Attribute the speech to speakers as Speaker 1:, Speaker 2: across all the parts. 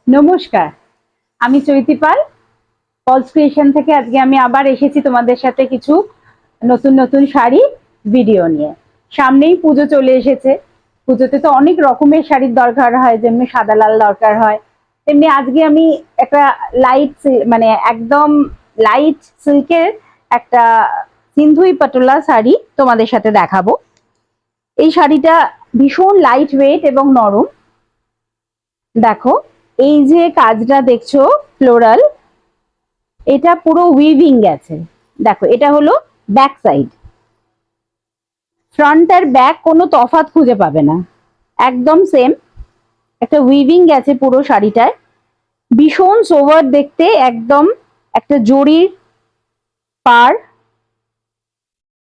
Speaker 1: নমস্কার, আমি চৈতি পাল। Paul's creation থেকে আজকে আমি আবার এসেছি তোমাদের সাথে কিছু নতুন নতুন শাড়ি ভিডিও নিয়ে। সামনেই পুজো চলে এসেছে। পুজোতে তো অনেক রকমের শাড়ির দরকার হয়, যেমনি সাদা লাল দরকার হয়, তেমনি আজকে আমি একটা লাইট মানে একদম লাইট সিল্কের একটা সিন্ধুই পাটোলা শাড়ি তোমাদের সাথে দেখাবো। এই শাড়িটা ভীষণ লাইট ওয়েট এবং নরম। দেখো, এই যে কাজটা দেখছো ফ্লোরাল, এটা পুরো উইভিং গেছে। দেখো, এটা হলো ব্যাক সাইড। ফ্রন্ট আর ব্যাক কোনো তফাৎ খুঁজে পাবে না, একদম সেম। একটা উইভিং গেছে পুরো শাড়িটায়, ভীষণ সোভার দেখতে। একদম একটা জরির পার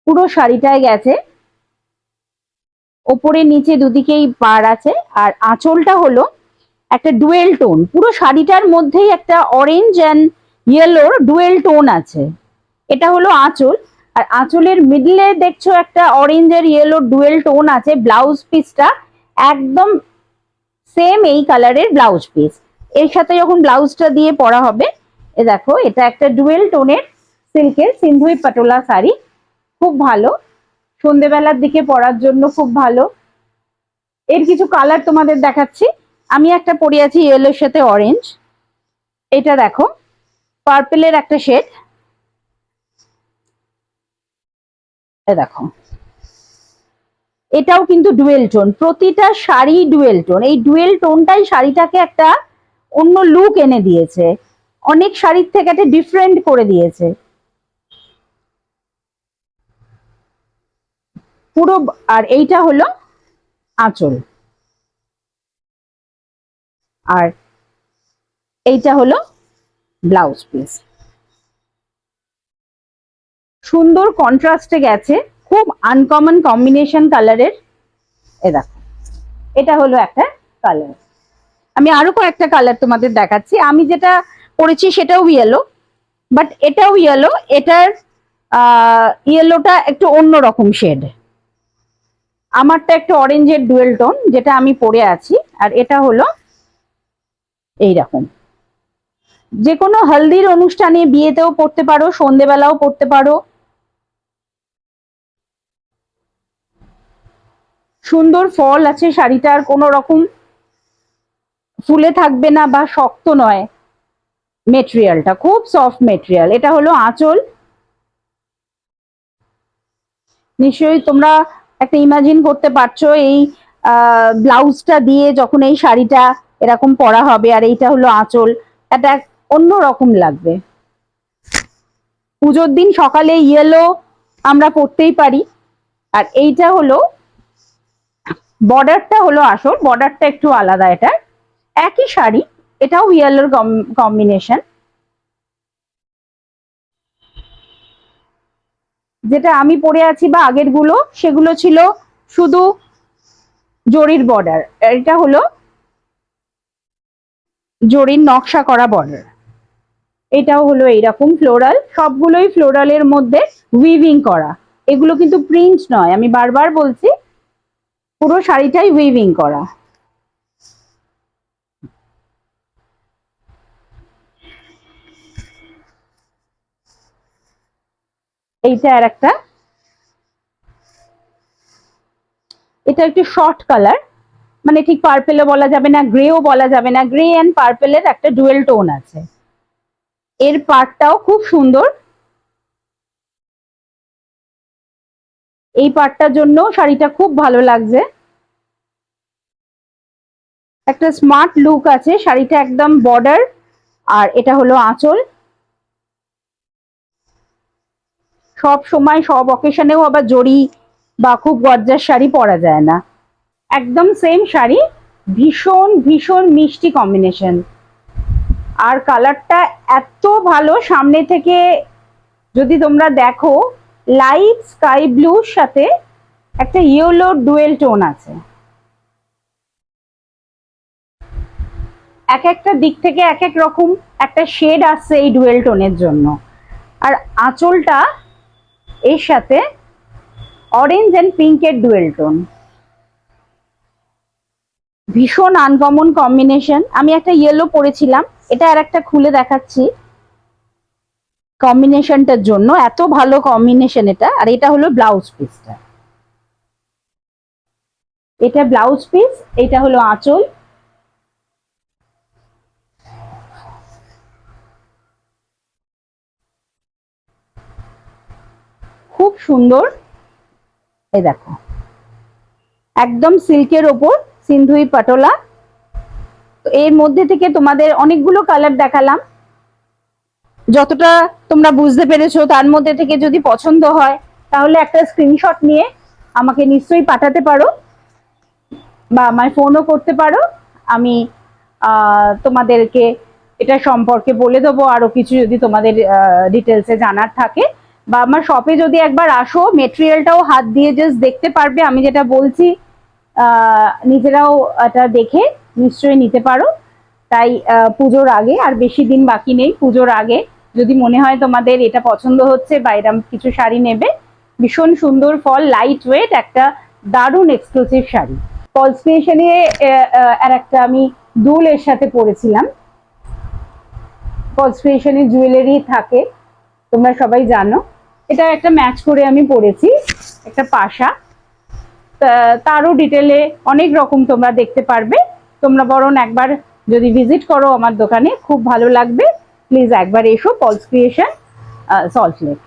Speaker 1: পুরো শাড়িটায় গেছে, ওপরে নিচে দুদিকেই পার আছে। আর আঁচলটা হলো একটা ডুয়েল টোন, পুরো শাড়িটার মধ্যেই একটা অরেঞ্জ অ্যান্ড ইয়েলোর ডুয়েল টোন আছে। এটা হলো আঁচল। আর আঁচলের মিডলে দেখছো একটা অরেঞ্জ আর ইয়েলো ডুয়েল টোন আছে। ব্লাউজ পিসটা একদম সেম এই কালারের ব্লাউজ পিস। এর সাথে যখন ব্লাউজটা দিয়ে পরা হবে, এ দেখো, এটা একটা ডুয়েল টোনের সিল্কের সিন্ধুই পাটোলা শাড়ি। খুব ভালো, সন্ধেবেলার দিকে পরার জন্য খুব ভালো। এর কিছু কালার তোমাদের দেখাচ্ছি। আমি একটা পরে আছি ইয়েলোর সাথে অরেঞ্জ। এটা দেখো, পার্পেলের একটা শেড। এ দেখো, এটাও কিন্তু ডুয়েল টোন। প্রতিটা শাড়ি ডুয়েল টোন। এই ডুয়েল টোনটাই শাড়িটাকে একটা অন্য লুক এনে দিয়েছে, অনেক শাড়ির থেকে একটা ডিফারেন্ট করে দিয়েছে পুরো। আর এইটা হলো আঁচল, আর এইটা হলো ব্লাউজ পিস। সুন্দর কন্ট্রাস্টে গেছে, খুব আনকমন কম্বিনেশন কালারের। এ দেখো, এটা হলো একটা কালার। আমি আরো কয়েকটা কালার তোমাদের দেখাচ্ছি। আমি যেটা পরেছি সেটাও ইয়েলো, বাট এটাও ইয়েলো। এটার ইয়েলোটা একটু অন্যরকম শেড। আমারটা একটু অরেঞ্জের ডুয়েল টোন যেটা আমি পরে আছি। আর এটা হলো এইরকম। যে কোনো হলদির অনুষ্ঠানে, বিয়েতেও পরতে পারো, সন্ধেবেলাও পরতে পারো। সুন্দর ফল আছে শাড়িটার, কোনো রকম ফুলে থাকবে না বা শক্ত নয়। মেটেরিয়ালটা খুব সফট মেটেরিয়াল। এটা হলো আঁচল। নিশ্চয়ই তোমরা একটা ইমাজিন করতে পারছো এই ব্লাউজটা দিয়ে যখন এই শাড়িটা এরকম পরা হবে, আর এইটা হলো আঁচল, এটা অন্য রকম লাগবে। পুজোর দিন সকালে ইয়েলো আমরা পরতেই পারি। আর এইটা হলো বর্ডারটা, হলো আসল বর্ডারটা একটু আলাদা। এটা একই শাড়ি, এটাও ইয়েলোর কম্বিনেশন। যেটা আমি পরে আছি বা আগের গুলো, সেগুলো ছিল শুধু জরির বর্ডার। এটা হলো জরির নকশা করা বর্ডার। এটাও হলো এইরকম ফ্লোরাল, সবগুলোই ফ্লোরালের মধ্যে উইভিং করা। এগুলো কিন্তু প্রিন্ট নয়, আমি বারবার বলছি, পুরো শাড়িটাই উইভিং করা। এইটা আর একটা, এটা একটু শর্ট কালার, মানে ঠিক পার্পেলও বলা যাবে না, গ্রেও বলা যাবে না। গ্রে অ্যান্ড পার্পেলের একটা ডুয়েল টোন আছে। এর পার্টটাও খুব সুন্দর। এই পার্টটার জন্য শাড়িটা খুব ভালো লাগছে। একটা স্মার্ট লুক আছে শাড়িটা, একদম বর্ডার। আর এটা হলো আঁচল। সব সময় সব অকেশনেও আবার জড়ি বা খুব গর্জার শাড়ি পরা যায় না। একদম সেম শাড়ি, ভীষণ ভীষণ মিষ্টি কম্বিনেশন। আর কালারটা এত ভালো, সামনে থেকে যদি তোমরা দেখো, লাইট স্কাই ব্লুর সাথে একটা ইয়েলো ডুয়েল টোন আছে। এক একটা দিক থেকে এক এক রকম একটা শেড আসছে এই ডুয়েল টোনের জন্য। আর আঁচলটা এর সাথে অরেঞ্জ অ্যান্ড পিঙ্কের ডুয়েল টোন। ভীষণ আনকমন কম্বিনেশন। আমি একটা ইয়েলো পরেছিলাম, এটা আর একটা খুলে দেখাচ্ছি কম্বিনেশনটার জন্য। এত ভালো কম্বিনেশন এটা। আর এটা হলো ব্লাউজ পিসটা, এটা ব্লাউজ পিস, এটা হলো আঁচল। খুব সুন্দর। এই দেখো, একদম সিল্কের ওপর সিন্ধুই পাটোলা। তো এর মধ্যে থেকে তোমাদের অনেকগুলো কালার দেখালাম, যতটা তোমরা বুঝতে পেরেছো তার মধ্যে থেকে যদি পছন্দ হয় তাহলে একটা স্ক্রিনশট নিয়ে আমাকে নিশ্চয়ই পাঠাতে পারো বা আমায় ফোনও করতে পারো। আমি তোমাদেরকে এটা সম্পর্কে বলে দেবো আরো কিছু যদি তোমাদের ডিটেলসে জানার থাকে। বা আমার শপে যদি একবার আসো, মেটেরিয়ালটাও হাত দিয়ে জাস্ট দেখতে পারবে, আমি যেটা বলছি নিজেরাও এটা দেখে নিশ্চয়ই নিতে পারো। তাই পুজোর আগে, আর বেশি দিন বাকি নেই, পুজোর আগে যদি মনে হয় তোমাদের এটা পছন্দ হচ্ছে বা এরকম কিছু শাড়ি নেবে, ভীষণ সুন্দর ফল, লাইট ওয়েট, একটা দারুণ এক্সক্লুসিভ শাড়ি। ফলস ক্রিয়েশনে আর একটা আমি দুল এর সাথে পরেছিলাম। ফলস ক্রিয়েশনে জুয়েলারি থাকে, তোমরা সবাই জানো। এটা একটা ম্যাচ করে আমি পরেছি, একটা পাশা। তারও ডিটেলে অনেক রকম তোমরা দেখতে পারবে। তোমরা বরং একবার যদি ভিজিট করো আমার দোকানে, খুব ভালো লাগবে। প্লিজ একবার এসো ফলস ক্রিয়েশন, সল্টলেক।